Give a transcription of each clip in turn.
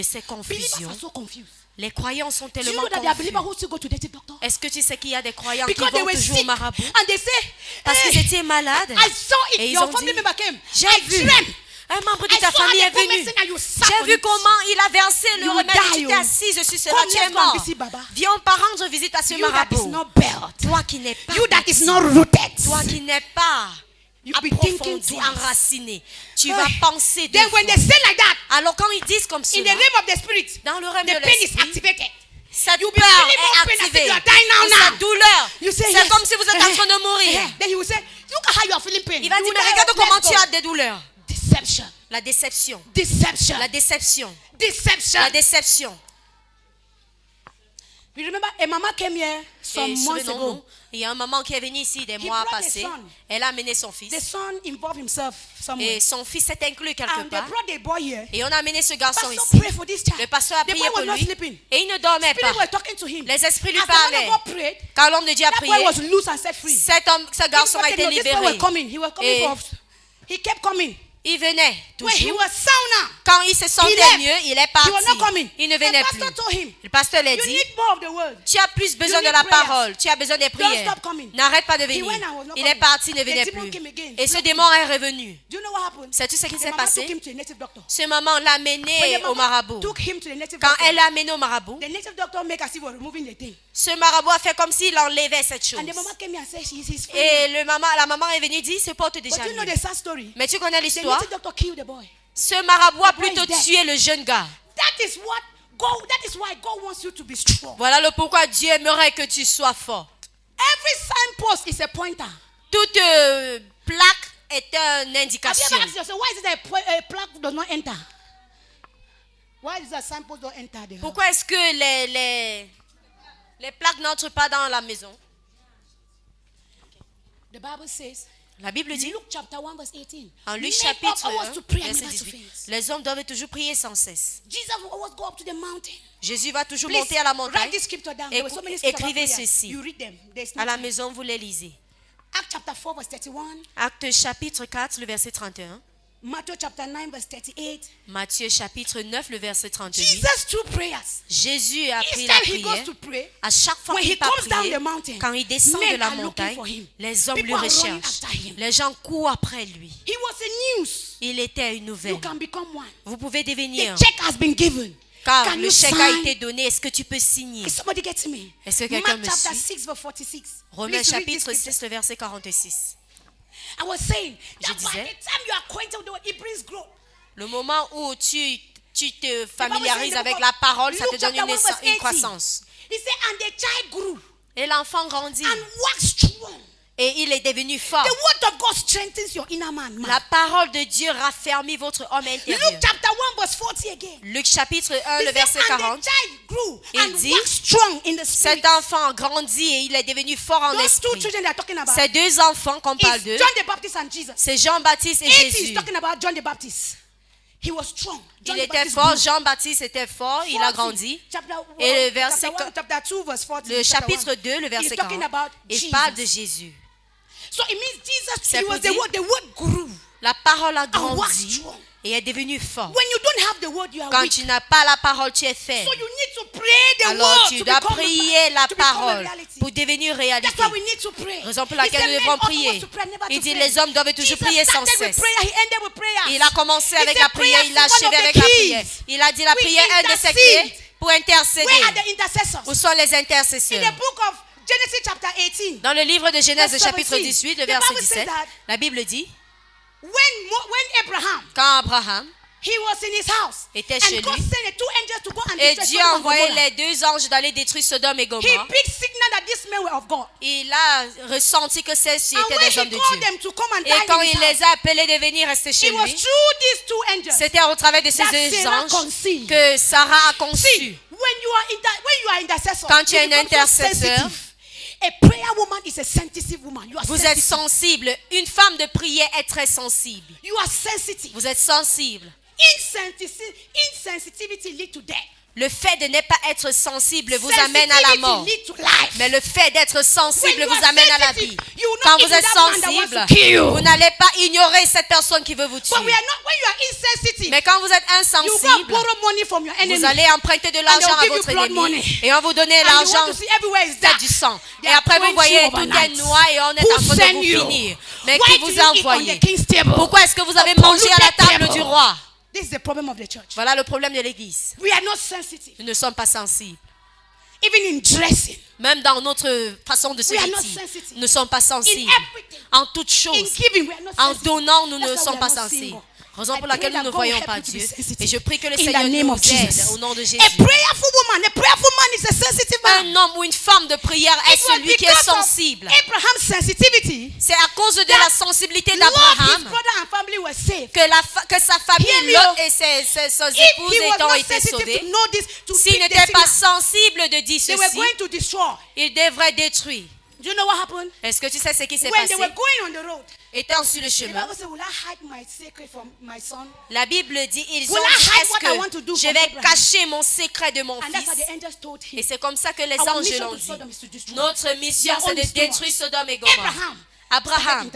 ces confusions. Believers are so confused. Les croyants sont Do you tellement know that there are confus. believers who still go to native doctor? Est-ce que tu sais qu'il y a des croyants qui Because they vont were toujours au sick marabout and they say, parce qu'ils hey, étaient malades? I saw it. Et ils Your ont family dit, member came. j'ai I vu, dreamt. un membre de I ta saw famille how est they venu. medicine and you sat J'ai on vu it. comment il a versé le You remède et die, tu t'es oh. assise sur cela. Come, Tu let's es go and mort. visit Baba. Viens, on part rendre visite à ce You that is marabout. not built. Toi qui n'es pas You that is bâti. not rooted. Toi qui n'es pas You be thinking approfondi, twice. enraciné. Tu vas penser deux Then fois. when they say like that, Alors quand ils disent comme in the cela, name of the spirit, dans le règne the de pain is l'esprit, activated. cette You'll be peur feeling more est pain as if activée. you are dying now, Et now. cette douleur, You say c'est yes. comme si vous êtes en train de mourir. Then he will say, look at how you are feeling pain. Il va You dire, will mais die, regarde let's comment go. tu as des douleurs. Deception. La déception. Deception. La déception. Deception. La déception. You remember a mama came here some Et months souvenons-nous, ago. il y a un maman qui est venue ici des mois brought passés. his son. Elle a amené son The fils. son involved himself somewhere. Et son fils s'est inclus quelque And they part. brought the boy here. Et on a amené ce garçon Pastor ici. pray for this child. Le pasteur a The prié boy pour was not lui. sleeping. Et il ne dormait Spirit pas. were talking to him. Les esprits lui As the man parlaient. of God prayed, Quand l'homme de Dieu a that boy prié, was loose and set free. ce garçon a été This boy libéré. was coming. He was coming Et for. He kept coming. il venait When he toujours. was sound now. Quand il se sentait left. mieux, il est He was not parti. coming. Il ne The venait plus. pastor told him, Le pasteur l'a you dit, need more of the word. tu as plus besoin You de la need prayers. parole. Tu as besoin des prières. stop coming. N'arrête pas de He venir. went and was not Il est coming. parti, ne The venait demon plus. came again. Et ce Blocked démon est revenu. Do you know what happened? Sais-tu ce qui The s'est mama passé? took him to a native doctor. Ce maman l'a When amené the au mama marabout. took him to the native Quand doctor, elle l'a amené au marabout, the native doctor make as if he was removing the thing. ce marabout a fait comme s'il enlevait cette chose. And the mama came here and said he's free. Et la maman est venue et dit, se porte But déjà you know mieux. the sad story. Mais tu connais The l'histoire? native doctor killed the boy. Ce marabout a The boy plutôt is dead. tué le jeune gars. That is what God. That is why God wants you to be strong. Voilà le pourquoi Dieu aimerait que tu sois fort. Every signpost is a pointer. Toute plaque est une Have you indication. ever asked yourself why is it that a plaque does not enter? Why is that signpost don't enter the house? Pourquoi est-ce que les plaques n'entrent pas dans la maison? The Bible says, La Bible dit, Luke chapter 1 verse 18. en Luc Men chapitre ought always 1, to pray and verset never to 18, faint. les hommes doivent toujours prier sans cesse. Jesus will always go up to the mountain. Jésus va toujours Please monter à la write montagne. this scripture down. There were so many scriptures about Écrivez prayer. ceci. You read them. There's no À la time. maison, vous les lisez. Acts chapter 4 verse 31. Acte chapitre 4, le verset 31. Matthew chapter 9 verse 38. Matthieu chapitre 9, le verset 38. Jesus two prayers. Jésus a Each pris time la he goes prière. to pray, À chaque fois when qu'il he part comes down prier, the mountain, quand il descend men de la are looking montagne, for him. les hommes People le are running recherchent. after him. Les gens courent après lui. He was a news. Il était une You nouvelle. can become one. Vous pouvez The devenir. check has been given. Car Can le you chèque a sign? été donné. Est-ce que tu peux signer? Is somebody getting me? Est-ce que quelqu'un Mark me chapter suit? 6 verse 46. Romains Please read this chapitre scripture. 6, le verset 46. I was saying Je that by disais, the time you are acquainted with the word, it brings growth. Le moment où tu te The Bible familiarises says in the avec book la of parole, ça te Luke donne chapter 1 verse une 18. croissance. He said, and the child grew Et l'enfant grandit. and waxed strong. Et il est devenu fort. The word of God strengthens your inner man. La parole de Dieu raffermit votre homme intérieur. Luke chapter 1 verse 40 again. Luc chapitre 1, He le said, verset and 40. the child grew Il and dit, waxed strong in the spirit. Cet enfant grandit et il est devenu fort en Those two esprit. children they are talking about Ces deux enfants qu'on parle is d'eux, John the Baptist and Jesus. c'est Jean-Baptiste et 80 is Jésus. talking about John the Baptist. He was strong. John Il the était Baptist fort, grew. Jean-Baptiste était fort, il a 40, grandi. Chapter, Et le verset chapter 1, chapter 2, verse 40, Le chapter chapitre 1. 2, le verset He's talking 40, about il Jesus. parle de Jésus. So it means Jesus, C'est he pour was dire- the word grew. La parole a waxed grandi strong. et est devenue forte. When you don't have the word, you are Quand weak. tu n'as pas la parole, tu es faible. So you need to pray the Alors word tu to dois become prier la to become a parole reality. pour devenir réalité. That's why we need to pray. Raison pour He laquelle said, nous men devons ought always prier. to pray, never Il to dit faint. les hommes doivent toujours Jesus prier sans started with cesse. prayer, he ended with prayers. Il a commencé He avec said la prière, prayer il a is one achevé of the avec la keys. prière. Il a dit la We prière est un de ses intercede. clés pour Where are intercéder. the intercessors? Où sont les In intercesseurs? the book of Genesis chapter 18, Dans le livre de Genèse Verse chapitre 17, 18, le the verset Bible says 17, that la Bible dit, when Abraham, quand Abraham he was in his house, était and chez God lui, sent the two angels to go and et destroy Dieu Sodom a and envoyé Gomorrah. les deux anges d'aller détruire Sodome et He Gomorrhe. picked signal that these men were of God. Il a ressenti que ceux-ci And étaient when des he hommes de called Dieu. them to come and Et dine quand in his il house, les a appelés de venir rester chez it was lui, through these two angels c'était au travers de ces that deux Sarah anges conceived. que Sarah a conçu. See, when you are intercessor, Quand tu es you un become so intercesseur, sensitive. A prayer woman is a sensitive woman. You are Vous êtes sensitive. sensible. Une femme de prière est très sensible. You are sensitive. Vous êtes sensible. Insensitivity lead to death. Le fait de ne pas être sensible vous amène à la mort. Sensitivity leads to life. Mais le fait d'être sensible When you vous are amène à la sensitive, vie. you will Quand not vous êtes eat that man that wants sensible, to kill you. vous n'allez pas ignorer cette personne qui veut vous tuer. But we are not, when you are insensitive, Mais quand vous êtes you go and insensible, borrow money from your enemy. vous allez emprunter de l'argent à give you votre blood ennemi money. et on vous donne And you l'argent, want to see everywhere is c'est dark. du sang. They Et are après vous quenching voyez you tout est overnight. noir et on est Who en train de sent vous you? finir. Mais Why qui do vous you a eat on envoyé? the king's table? Pourquoi est-ce que vous avez A mangé à la polluted table table. du roi? This is the problem of the church. Voilà le problème de l'église. We are not sensitive. Nous ne sommes pas sensibles. Even in dressing. Même dans notre façon de se We are not vêtir, sensitive. nous ne sommes pas In sensibles. everything. En toutes In choses, giving, we are not en sensitive. donnant, nous That's ne why sommes we pas are not sensibles. single. Raison I pour pray laquelle nous that ne God voyons will pas help you to be Dieu. sensitive. Et je prie que le In the Seigneur name nous of Jesus. aide au nom de Jésus. A prayerful woman, a prayerful man is a sensitive man. Un homme ou une femme de prière est It was celui qui est because of sensible. Abraham's sensitivity C'est à cause de la sensibilité Lot, his d'Abraham brother and family were saved. que sa famille, Hear me, Lot oh. et ses If épouses he was étant not été sensitive sauvés, to know this, to s'il pick the n'était pas signal, sensible de dire they were ceci, going to destroy. il devrait détruire. Do you know what happened? Est-ce que tu sais ce qui s'est When passé? they were going on the road, Étant sur le the chemin, Bible said, will I hide my secret from my son? la Bible dit, ils ont Will I dit, hide what I want est-ce to do que je from vais Abraham? cacher mon secret de mon And that's what fils? the angels told Et him. c'est comme ça que les Our anges mission l'ont to dit. Sodom is to destroy. Notre mission, Their c'est own de destroyer. détruire Sodome et Gomorrhe. Abraham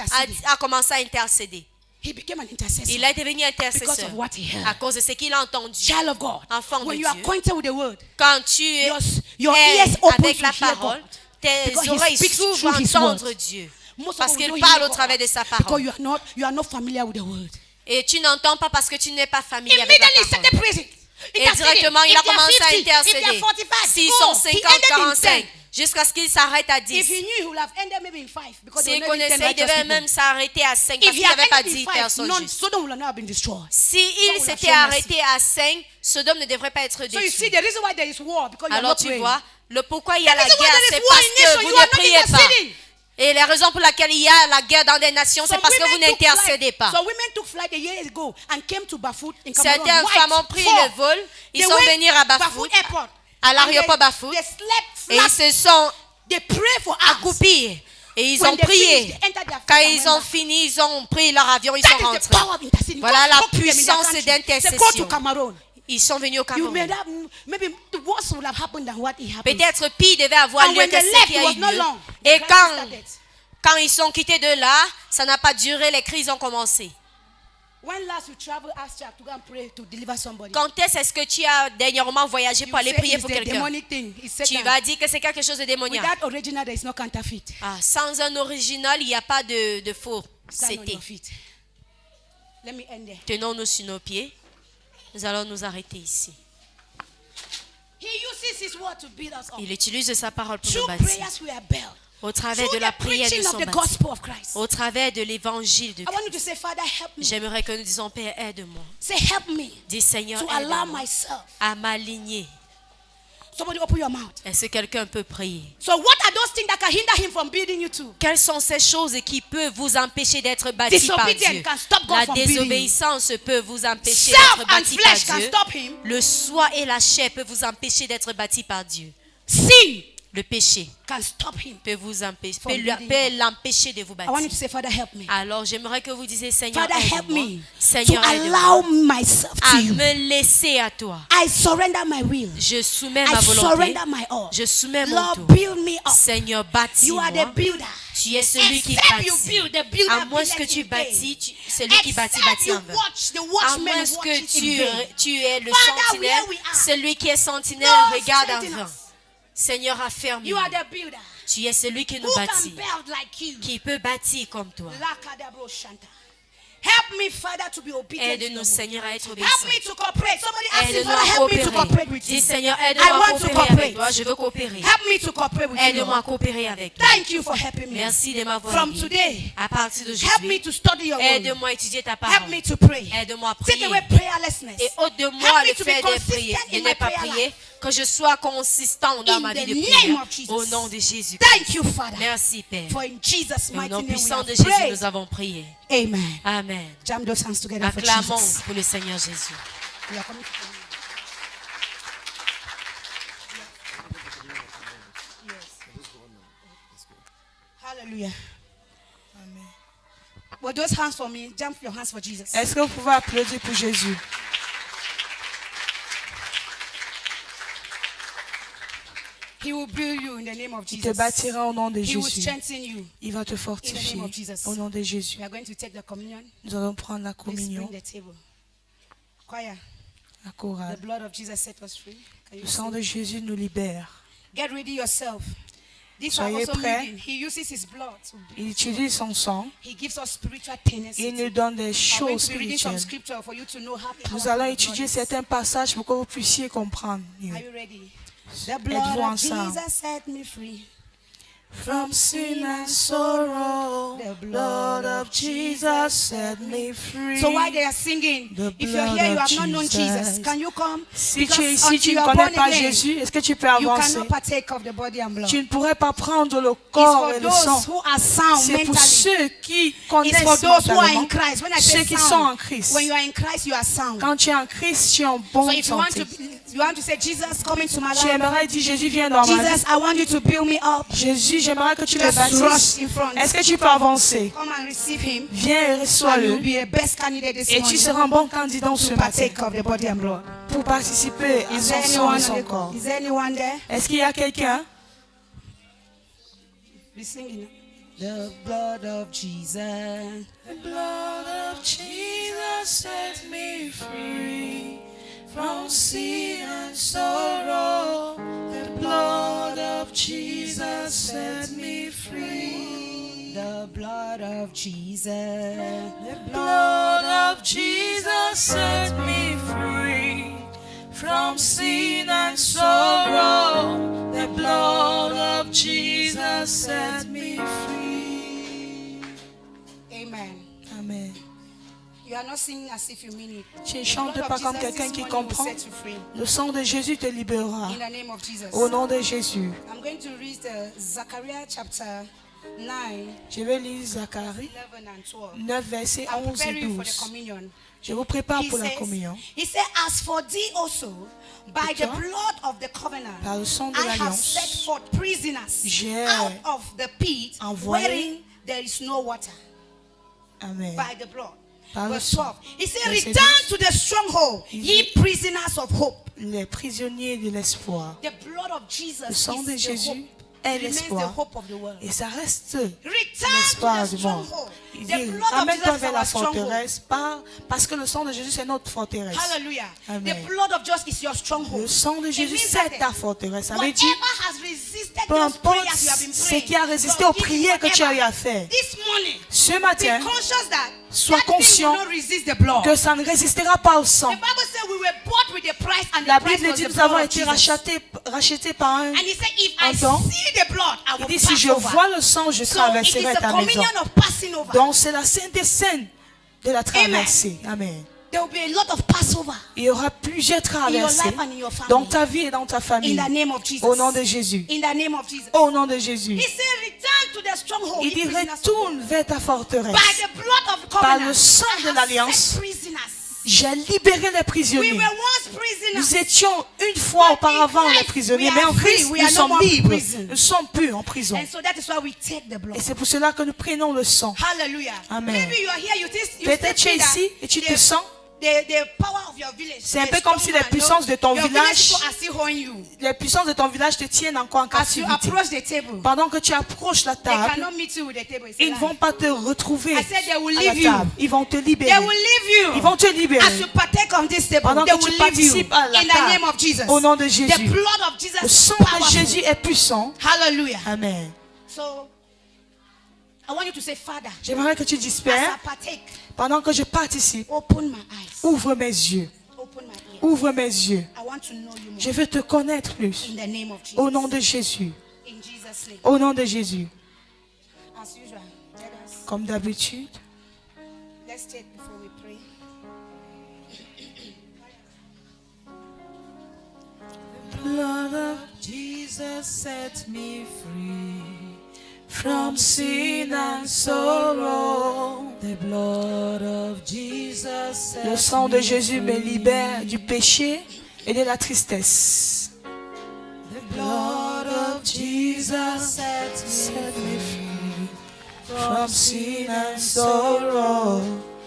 a commencé à intercéder. He became an intercessor. Il est devenu Because intercesseur of what he heard. à cause de ce qu'il a entendu. Child of God, Enfant de when you are Dieu. acquainted with the word, Quand tu es your ears open avec to la hear parole, God. tes Because he oreilles speaks s'ouvrent à through his entendre words. Dieu. Most Parce of us qu'il don't parle hear au travers God de sa because parole. you are not familiar with the word. Et tu n'entends pas parce que tu n'es pas familier avec la Immediately he parole. started praising. Et directement, il a commencé à intercéder. 45, S'ils oh, sont he 50, ended in 45, 10. jusqu'à ce qu'il s'arrête à If 10. he knew, he would have ended maybe in 5 because there S'il were maybe 10 connaissait, il righteous devait people. même s'arrêter à 5 If parce he qu'il had n'avait pas ended 10 in 5, personnes none, justes. Sodom would have not been destroyed. S'il God will s'était have shown arrêté à 5, Sodome ne devrait pas être So you see, détruit. the reason why there is war because you are Alors not tu praying. vois, le pourquoi il y a The la reason why guerre, there is c'est war parce in que nation, vous you are ne not priez pas. interceding. Et la raison pour laquelle il y a la guerre dans des nations, c'est Some parce que vous women took n'intercédez flight. pas. So women took flight a year ago and came to Bafut in Cameroon. Certaines White, femmes ont pris four. le vol, ils They sont went venus à Bafut, Bafut Airport. à l'aéroport And they- Bafut, They slept et ils flat. se sont They pray for us. accroupis. Et ils When ont they prié. finished, they entered their Quand flight and ils went ont back. fini, ils ont pris leur avion, ils That sont is the rentrés. power of interceding. Voilà God la spoke to them in their puissance country. d'intercession. Say, go to Cameroon. Ils sont venus au You may Cameroun. have, maybe the worst would have happened than what it happened. Peut-être pire devait avoir And lieu when que they ce left, qui it a was eu not lieu. long. Et The crisis quand started. ils sont quittés de là, ça n'a pas duré, les crises ont commencé. When last you travel, ask Jack to go and pray to deliver somebody. Quand est-ce que tu as dernièrement voyagé pour You aller say prier it's pour the quelqu'un? demonic thing. It's Tu Satan. vas dire que c'est quelque chose de With démoniaque. that original, there is no counterfeit. Ah, sans un original, il n'y a pas de faux. Stand on C'était. your feet. Let me end there. Tenons-nous sur nos pieds. Nous allons nous arrêter ici. He uses his word to build us up. Il utilise sa parole pour nous Through bâtir. prayers we are built. Au travers Through de la the prière, nous preaching of sommes the bâtis. gospel of Christ. Au travers de l'évangile de I want you Christ. to say, Father, help me. J'aimerais que nous disions, Père, aide-moi. Say, help me Dis, Seigneur, to allow aide-moi myself. à m'aligner. Somebody open your mouth. Est-ce que quelqu'un peut prier? So what are those things that can hinder him from building you too? Quelles sont ces choses qui peuvent vous empêcher d'être bâtis par Disobedience Dieu? can stop God La from building you. désobéissance peut vous empêcher Self d'être and bâtis par flesh can Dieu. stop him. Le soi et la chair peuvent vous empêcher d'être bâtis par Dieu. Sin Le péché can stop him. peut vous empêcher, From building peut l'empêcher de vous I want you bâtir. to say, Father, help me. Alors j'aimerais que vous disiez, Seigneur, Father, help aide-moi. me to Seigneur, allow aide-moi myself à to you. me laisser à toi. I surrender my will. Je soumets ma I volonté. surrender my all. Je soumets mon Lord, tout. build me up. Seigneur, You are the bâtis-moi. builder. Tu es celui qui Except you bâtit. build, the builder À moins buildeth que tu in vain. bâtis, celui qui bâtit Except bâtit you en vain. watch, the À watchman moins que watches in vain. tu es le Father, sentinelle, where we are. celui qui est sentinelle Lord, regarde en strengthen vain. us. Seigneur, affermis. You are the builder. Tu es celui qui nous Who can bâtit, build like you? qui peut bâtir comme toi. Lakadabro Shanta. Help me, Father, to be obedient. to your Aide-nous, word. Seigneur, à être Help obéissants. me to cooperate. Somebody ask me, Aide-nous Father, à help me to cooperate coopérer. with you. Dis, Seigneur, I aide-moi à want to coopérer cooperate. avec toi. Je veux coopérer. Help me to cooperate with you. Aide-moi à Lord. coopérer avec toi. Thank you for helping me. Merci de m'avoir From aidé. today, À partir help me d'aujourd'hui, to study your word. aide-moi à étudier ta Help parole. me to pray. Aide-moi à Take prier. away prayerlessness. Et ôte de Help moi me le to fait be de prier, consistent de in ne my pas prayer prier, life. que je sois consistant dans In ma vie the de name prière. of Jesus. Au nom de Jésus. Thank you, Father. Merci, Père. For in Jesus' Au mighty nom name we puissant have de Jésus, prayed. nous avons prié. Amen. Amen. Jam those hands together for Acclamons Jesus. pour le Seigneur Jésus. We are coming to the end. Hallelujah. Amen. Well, those hands for me. Jump your hands for Jesus. Est-ce que vous pouvez applaudir pour Jésus? He will build you in the name of Il te Jesus. bâtira au nom de He will Jésus. strengthen you. Il va te fortifier of Jesus. au nom de Jésus. We are going to take the communion. Nous allons prendre la Please communion, bring the table. Choir, la the chorale. blood of Jesus set us free. Can you Le sang sing? de Jésus nous libère. Get ready yourself. These are Soyez also prêts. living. He uses his blood. Il utilise son sang. He gives us spiritual Il tenacity. nous donne des I'm going choses to be reading some spirituelles. scripture for you to know how Nous powerful allons the blood étudier is. certains passages pour que vous puissiez comprendre mieux. Are you ready? The Êtes-vous blood of ensemble? Jesus set me free. From sin and sorrow, The blood of Jesus set me free. So while they are singing, The if you're blood here, you of have not known Jesus, Jesus. can you come? Si tu es Because ici, tu until ne you are connais born pas again, Jésus, est-ce que tu peux you avancer? cannot partake of the body and blood. Tu ne pourrais pas prendre le It's corps for et le sang. those who are sound C'est pour mentally. ceux qui It's connaissent for those who are in mentalement. Christ. When I Ceux say qui sont en sound, Christ. when you are in Christ, you are sound. Quand tu es en Christ, tu es en So bonne if you want santé. to say, Jesus, come into my Tu life. aimerais dire, Jésus, viens dans ma vie. Jesus, I want you to build me up. Jésus, j'aimerais que tu le Just bâtisses. rush in front. Est-ce que tu peux avancer? Come and receive him. Viens et And you'll reçois-le. be a best candidate this Et tu morning seras un bon candidat ce to matin partake of the body and blood. pour participer à Is son there sang et anyone, son corps. is there anyone there? Est-ce qu'il y a quelqu'un? Be singing. The blood of Jesus. The blood of Jesus set me free from sin and sorrow. The blood of Jesus set me free. The blood of Jesus. The blood of Jesus set me free from sin and sorrow. The blood of Jesus set me free. Amen. Amen. You are not singing as if you mean it. Tu ne The chantes blood pas of comme Jesus quelqu'un this qui morning will comprend. set you free. Le sang de Jésus te libérera. In the name of Jesus. Au nom de Jésus. I'm going to read Zechariah chapter 9, Je vais lire Zacharie 11 and 12. 9, versets I'm 11 et preparing you for the 12. communion. Je vous prépare He pour la says, communion. he said, as for thee also, by the toi, blood of the covenant, par le sang de I have l'alliance, set forth prisoners j'ai out of the pit envoyé wherein there is no water. Amen. By the blood. Par le Verse sang. 12. He said, Verset return 12. to the stronghold, ye prisoners of hope. Les prisonniers de l'espoir. The blood of Jesus Le sang de is the Jésus hope. est It remains the l'espoir. hope of the world. Et ça reste Return l'espoir to du the monde. stronghold. Il The dit, blood of ramène-toi Jesus is vers la our stronghold. forteresse parce que le sang de Jésus c'est notre forteresse. Hallelujah. Amen. The blood of Jesus is your stronghold. Le sang de It Jésus means c'est that ta forteresse. Ça veut whatever dire, has resisted peu those importe prayers you have been ce praying, qui a résisté God aux give you prières que tu as eu whatever. à faire, This morning, ce be matin, conscious that sois that thing conscient will not resist the blood. que ça ne résistera pas au sang. The Bible said we were bought with a price, and La the price Bible was dit the nous blood avons of été Jesus. rachetés par un. And he said, if I Attends. see the blood, I Il will dit si pass je over. vois le sang, je So it is traverserai a ta maison. communion of passing over. Donc c'est la sainte des saintes de la traversée. Amen. There will be a lot of Passover Il y aura plusieurs traversées life and in your family. dans ta vie et dans ta in famille. the name of Jesus. Au nom de Jésus. In the name of Jesus. Au nom de Jésus. He said, return to the stronghold. Il ye dit prisoners of retourne vers ta forteresse. By the blood of Par covenant, le sang I de have l'alliance, set prisoners. J'ai libéré les We prisonniers. were once prisoners. Nous étions une fois auparavant les prisonniers, mais en Christ, nous sommes libres. Nous ne sommes plus en prison. And so that is why we take the blood. Et c'est pour cela que nous prenons le sang. Hallelujah. Amen. Maybe you are here, you Peut-être tu es think that ici et tu te the- sens. The power of your village. C'est un the peu comme si strong les man, puissances de ton your village- village people are still holding you. Les puissances de ton village te tiennent encore en As you captivité. approach the table, Pendant que tu approches la they table, cannot meet you with the table. It's a ils ne lie. vont pas te retrouver I said they will à la leave you. table. Ils vont te They libérer. will leave you. Ils vont te libérer. As you partake of this table, Pendant they que will tu leave you. participes à la In the table. name of Jesus. Au nom de The Jésus. blood of Jesus Le is sang de powerful. Jésus est puissant. Hallelujah. Amen. So, I want you to say, Father, J'aimerais que tu dises, as I Père, partake, pendant que je participe, open my eyes, ouvre mes yeux. open my ears. Ouvre mes yeux. I want to know you more. Je veux te connaître plus. In the name of Jesus. Au nom de Jésus. In Jesus' name. Au nom de Jésus. As usual, let us, Comme d'habitude, let's take before we pray. blood of Jesus set me free from sin and sorrow. The blood of Jesus set Le sang de Jésus me libère du péché et de la tristesse. The blood of Jesus set me free from sin and sorrow.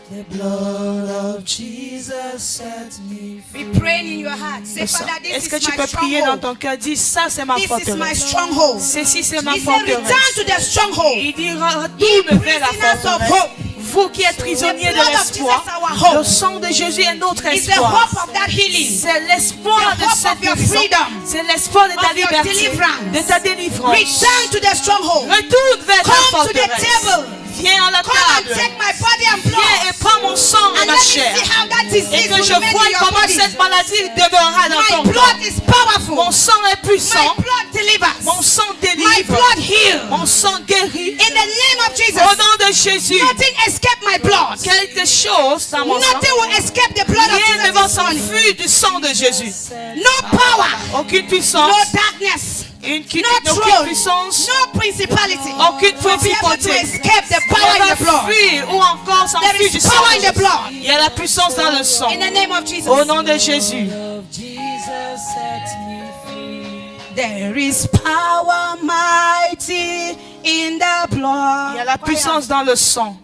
The blood of Jesus set me Be free. praying in your heart. Say, Father, this Est-ce que is tu my peux prier dans stronghold. ton cœur? Dis, ça c'est ma This is my forteresse. stronghold. Ceci c'est ma He said, return forteresse. to the stronghold. Il dit, retourne vers la prisoners of forteresse. hope. Vous qui êtes prisonniers The de blood of l'espoir, Jesus, our hope. le sang de Jésus est notre It's the espoir. hope of that healing. C'est l'espoir The de hope cette of your guérison. freedom. C'est l'espoir de ta Of your liberté, deliverance. de ta délivrance. Return to the stronghold. Retourne vers ta Come to the forteresse. table. Viens à la Come and table. take my body and Viens et blood. prends mon sang et And ma let me chair. see how that Et disease que will je remain voie in your comment body. cette maladie demeurera dans My ton corps. blood is powerful. Mon sang est My puissant. blood delivers. Mon sang My délivre. blood heals. Mon sang guérit. In the name of Jesus. Au nom de Jésus. Nothing escape my blood. Quelque chose dans mon sang. Nothing will escape the blood of Rien ne va Jesus this morning. s'enfuir du sang de Jésus. No power. Aucune puissance. No darkness. Aucune No aucune throne. puissance. No principality. Aucune Will be able to principauté. escape the On power in va the blood. fuir ou encore There s'enfuir is du sang. power in de the Jésus. blood. Il y a la puissance dans le sang. In the name of Jesus. Au nom de Jésus. There is power mighty in the blood. Il y a la puissance dans le sang.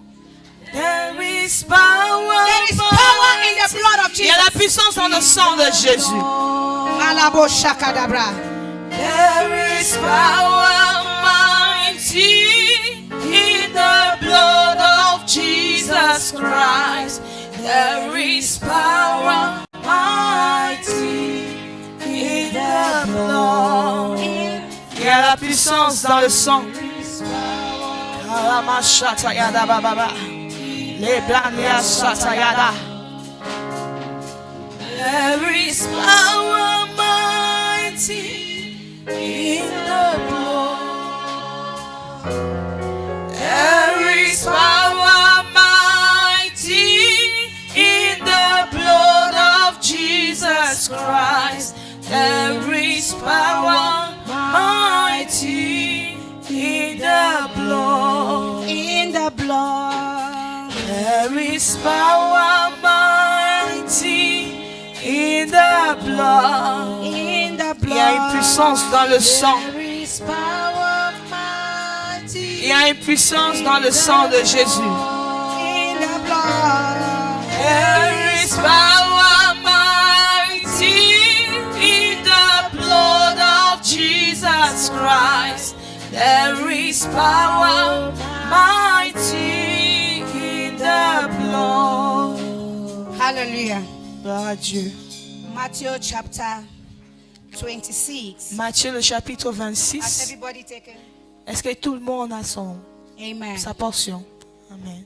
There is power. There is power in the blood of Il y a Jesus. la puissance dans le sang de Jésus. Malabo shakadabra. There is power mighty in the blood of Jesus Christ. There is power mighty in the blood. Il y a la puissance dans le sang. Kalamashata yada bababa. Leblania shata yada. There is power mighty in the blood. There is power mighty in the blood of Jesus Christ. There is power mighty in the blood. In the blood. There is power mighty in the blood. In the Il y a une blood. puissance dans le sang. There is power mighty. Il y a une puissance dans le sang de Jésus. In the blood. There is power mighty in the blood of Jesus Christ. There is power mighty in the blood. Hallelujah. Gloire à Dieu. Matthew chapter 26. Matthieu le chapitre Has 26. everybody taken? Est-ce que tout le monde a Amen. sa portion? Amen.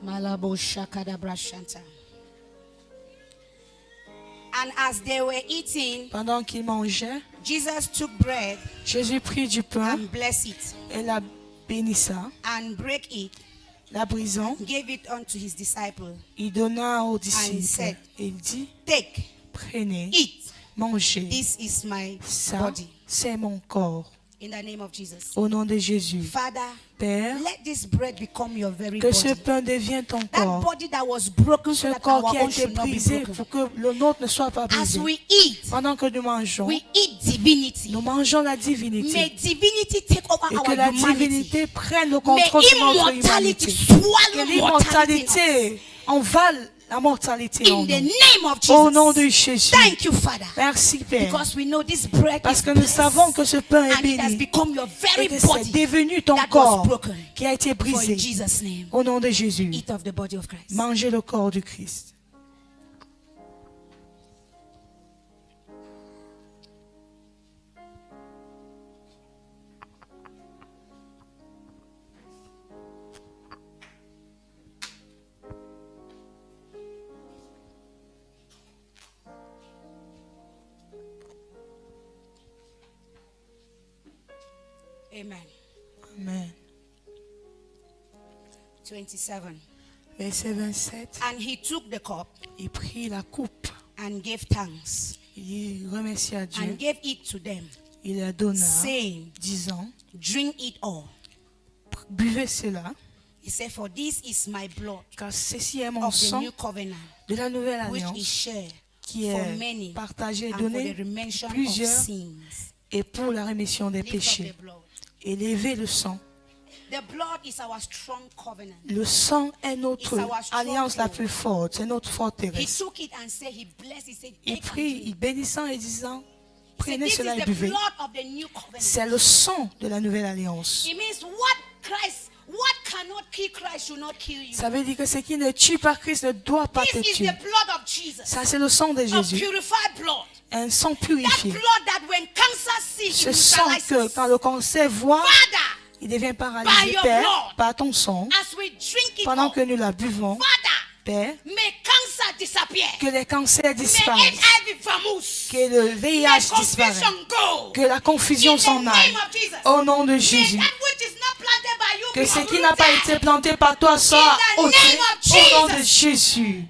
Malabo shakadabra shanta. And as they were eating, Pendant qu'ils mangeaient, Jesus took bread Jésus prit du pain and blessed it et la bénissa, and break it, la brisant, gave it unto his disciples. il donna aux said, disciples. Il dit, Take, prenez, eat. mangez. This is my Ça, body. c'est mon corps. In the name of Jesus. Au nom de Jésus. Father, Père, let this bread become your very que ce body. pain devienne ton That corps. body that was broken so Ce that corps our qui a own été should not be brisé broken. pour que le nôtre ne soit pas As brisé. we eat, Pendant que nous mangeons, we eat divinity. nous mangeons la May divinité. divinity take over Et que our la humanity. divinité prenne le May contrôle sur notre immortality humanité. swallow Que mortality. l'immortalité envale la mortalité en In the nous. name of Au nom de Jesus. Jésus. Thank you, Father. Merci Père. Because we know this bread Parce is que nous blessed. savons que ce pain est And it has béni. become your Et very que c'est body devenu ton that was corps broken. qui a été For in brisé. Jesus' name, Au nom de Jésus. eat of the body of Christ. Mangez le corps du Christ. Amen. Amen. 27. Verset 27. And he took the cup Il prit la coupe. and gave thanks Il remercia Dieu. and gave it to them, Il la donna, saying, disant, drink it all. buvez cela, He said, for this is my blood car ceci est mon of the sang new covenant, de la nouvelle which is alliance shared qui for est many partagé et and for the donné remission of plusieurs sins. et pour la rémission des Lift up péchés. the blood. Élevez le sang. The blood is our strong covenant. Le sang est notre alliance la plus forte, c'est notre He forteresse. took it and said, he blessed, he said, Il "Take and prie, drink." il bénissant et disant, He said, prenez this is cela et the buvez. blood of the new covenant. C'est le sang de la nouvelle alliance. It means what cannot kill Christ should not kill you. Ça veut dire que ce qui ne tue pas Christ ne doit pas te This is tuer. the blood of Jesus. Ça, c'est le sang de A Jésus. purified blood. Un sang That purifié. blood that when cancer sees Ce it sang que neutralizes. quand le cancer voit, Father, il devient By paralysé. your Père, blood. par ton sang, as we drink it pendant all, que nous la buvons, Father, Père, may cancer disappear. que les cancers May disparaissent, HIV vamoose. que le May VIH disparaisse, confusion go. que la confusion In the s'en aille. name of Jesus. Au nom de May Jésus. that which is not planted by you Que be ce qui n'a pas uprooted. été planté par toi soit In the ôté name of au nom de Jesus. Jésus.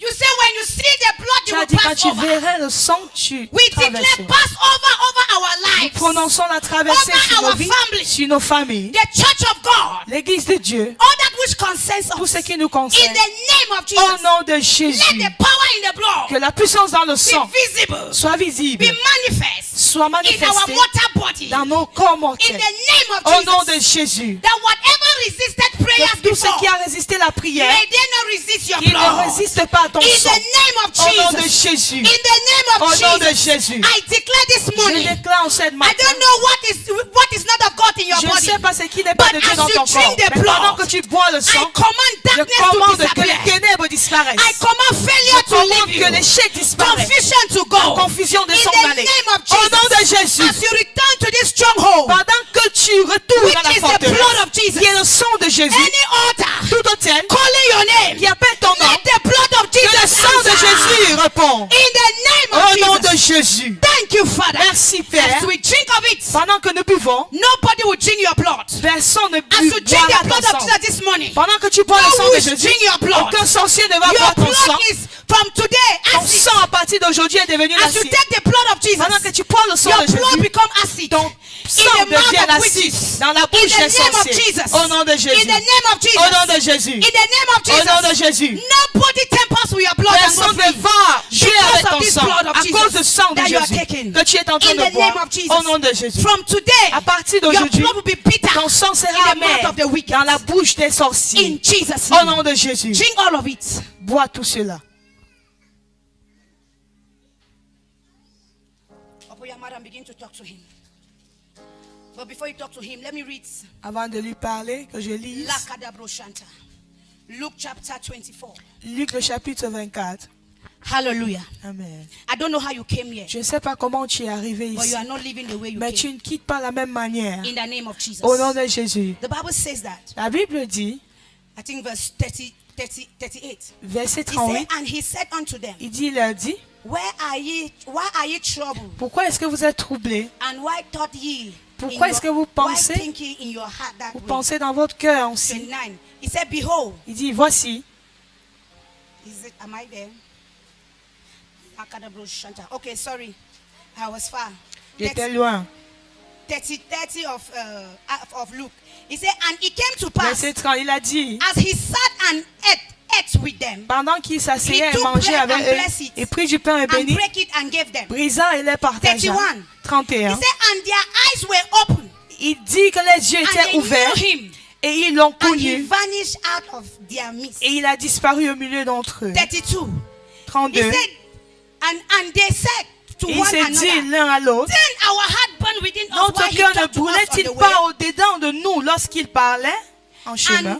You say when you see the blood, Tu you as will dit quand pass tu over. verrais le sang, tu We declare traverseras. pass over our Nous lives. prononçons la traversée Over sur nos our vies, families. sur nos familles. The church of God. L'Église de Dieu, All that which concerns tout us. ce qui nous In concerne, the name of au Jesus. nom de Let Jésus, the power in the blood que la puissance dans le sang be visible. soit visible, Be manifest. soit In our manifestée mortal body. dans nos corps In mortels. the name of Au nom Jesus. de Jésus, That whatever resisted prayers que tout ce before, qui a résisté la prière, may they not resist your qu'il ne blood. résiste pas à ton In sang. the name of Au nom de Jesus. Jésus, In the name au of nom de Jesus. Jésus, I declare this je morning. déclare en cette I matin, don't know what is not of God in your je ne body. sais pas ce qui n'est pas de But Dieu as dans you ton drink corps. the Mais pendant blood, que tu bois le I sang, command je darkness to commande que les disappear. ténèbres disparaissent. I command Je failure to commande leave you. que l'échec disparaisse. Confusion to La go. confusion de In s'en the aller. name of Au nom de Jesus. Jésus, As you return to this stronghold, pendant que tu retournes which à la is the blood forteresse, of Jesus, qui est le sang de Jésus, any altar tout autel calling your name, qui appelle ton nom, let the blood of que le Jesus sang de answer. Jésus répond. In the name Au nom of de Jesus. Jésus. Thank you, Father. Merci, Père. As we drink of it, Pendant que nous buvons, nobody will drink your blood. personne ne As you drink the boira blood ton of sang. Jesus this morning, Pendant que tu bois le no sang one de will Jésus, drink your blood. aucun sorcier ne va Your boire ton sang. blood is from today Ton acid. sang à partir d'aujourd'hui est devenu As you l'acide. take the blood of Jesus, Pendant que tu prends le sang your de blood Jésus, become acid. ton sang In the mouth devient of l'acide witches. dans la In bouche the des name of sorciers. Jesus. Au nom de In Jésus. the name of Jesus. Au nom de Jésus. In the name of Au nom de Jesus. Jésus. Nobody tempers with your blood and Personne go ne free. va jouer Because avec of ton this sang blood of à Jesus cause du sang de that you are Jésus taking. que tu es en train In de the boire. name of Jesus. Au nom de Jésus. From today, À partir your d'aujourd'hui, blood will be bitter ton sang in sera the mouth amer of the wicked. dans la bouche des sorciers. In Jesus' Au name. nom de Jésus. Drink all of it. Bois tout cela. Open your mouth and begin to talk to him. But before you talk to him, let me read Avant de lui parler, que je lise Lakadabro Shanta. Luke chapter 24. Luc le chapitre 24. Hallelujah. Amen. I don't know how you came here, Je ne sais pas comment tu es arrivé but ici, you are not living the way you mais tu came. ne quittes pas la même manière. In the name of Jesus. Au nom de Jésus. The Bible says that. La Bible dit, I think verse 38. verset He 38, said, and he said unto them, il leur dit, why are ye troubled? pourquoi est-ce que vous êtes troublés? And why thought ye? Pourquoi est-ce que vous pensez? Why think ye in your heart that Vous way? pensez dans votre cœur aussi. 29. He said, behold. Il dit, voici. Am I there? Lakadabro Shanta. Okay, sorry. I was far. J'étais loin. 30 of Luke. He said, and it came to pass, Verset 30, il a dit, as he sat and ate with them, pendant qu'il s'asseyait He et took mangeait bread avec and eux, blessed it, il prit du pain et and bénit, break it and gave them. brisa et les partagea. 31. He 31. said, and their eyes were open, Il dit que les yeux and étaient they ouverts knew him, et ils l'ont and he connu vanished out of their midst. et il a disparu au milieu d'entre eux. 32. He 32. said, and they said to Il one s'est dit another, l'un à l'autre, then our heart burned within us notre while he cœur ne talked to us on brûlait-il the way. pas au-dedans de nous lorsqu'il parlait en chemin?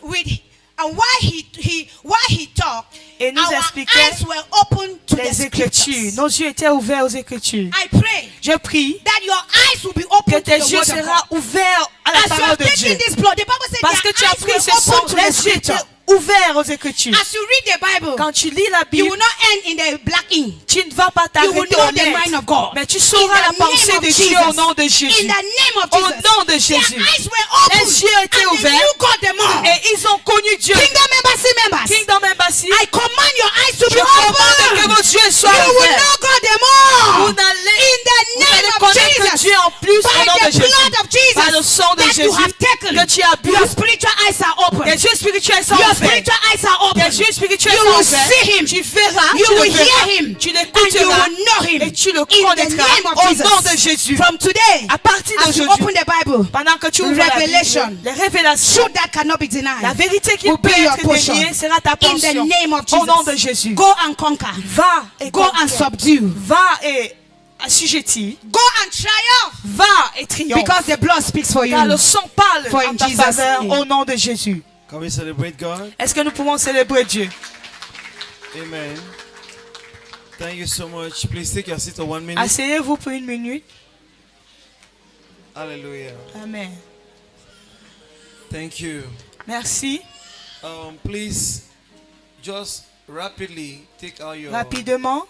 And while he talked, Et nous our expliquait eyes were open to the les Écritures. scriptures. Nos yeux étaient ouverts aux Écritures. I pray Je prie that your eyes will be open que to tes the yeux word of seront God. ouverts à la As you parole are de taking Dieu. this blood, the Bible says Parce que their tu as eyes pris were ce sang, open to the les yeux scripture. étaient ouverts aux Écritures. As you read the Bible, Quand tu lis la you Bible, will not end in the black ink. tu ne vas pas You will t'arrêter know aux the mind lettres, of God. mais tu In sauras the la pensée name de of Dieu Jesus. au nom de In Jésus. the name of Au Jesus. nom de Their Jésus. eyes were open. Les yeux étaient And they ouverts. knew God the more. Et ils ont connu Dieu. Kingdom members. Kingdom Embassy, I command your eyes to je be commande que open. vos yeux soient You will ouverts. know God the more. Vous allez In the name of connaître Jesus. Dieu en plus au nom By de the blood Jésus. of Jesus Par le sang de that you Jésus have taken, que tu as bu. your spiritual eyes are open. Tes yeux spirituels sont Your ouverts. spiritual eyes are open. Tes yeux spirituels You sont will ouverts. see him. Tu verras, You tu le will verras, hear him. tu And you l'écouteras will know him. et tu le In the connaîtras name of au Jesus. nom de Jésus. From today, À partir as you d'aujourd'hui, open the Bible, pendant que tu ouvres la Revelation. Bible, les révélations, truth that cannot be denied. la vérité qui will peut be your être portion. déniée sera ta In the portion. name of Au nom de Jesus. Jésus. Go and conquer. Va et Go and conquiers. subdue. Va et assujettis. Go and triumph. Va et triomphe. Because the blood speaks for you. Car le sang parle For en in ta Jesus' faveur name. au nom de Jésus. Can we celebrate God? Est-ce que nous pouvons célébrer Dieu? Amen. Thank you so much. Please take your seat for 1 minute. Asseyez-vous pour 1 minute. Hallelujah. Amen. Thank you. Merci. Please just rapidly take out your Rapidement,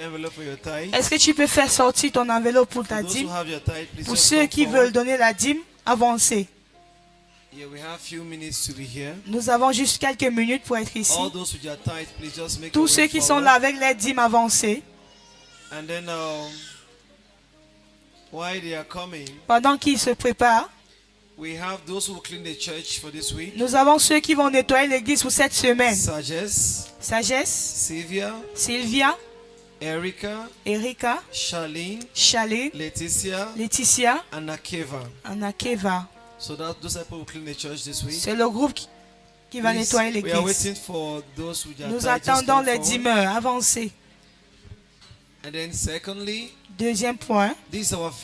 envelope for your tithe. est-ce que tu peux faire sortir ton enveloppe pour ta For those who dîme? have your tithe, please Pour just ceux come qui forward. veulent donner la dîme, avancez. Yeah, we have few minutes to be here. Nous avons juste quelques minutes pour être ici. All those with your tithe, please just make Tous your ceux way qui sont forward. là avec les dîmes, avancez. And then while they are coming, Pendant qu'ils se préparent, we have those who will clean the church for this week. nous avons ceux qui vont nettoyer l'église pour cette semaine. Sagesse, Sagesse, Sylvia, Sylvia, Erica, Erika, Charlene, Chalet, Laetitia, Laetitia, and Akeva. Anakeva. So those people will clean the church this week. C'est le groupe qui va Please, nettoyer we are l'église. waiting for those with their Nous tithe. Just attendons come les forward. dîmeurs. Avancez. And then secondly, Deuxième point. this is our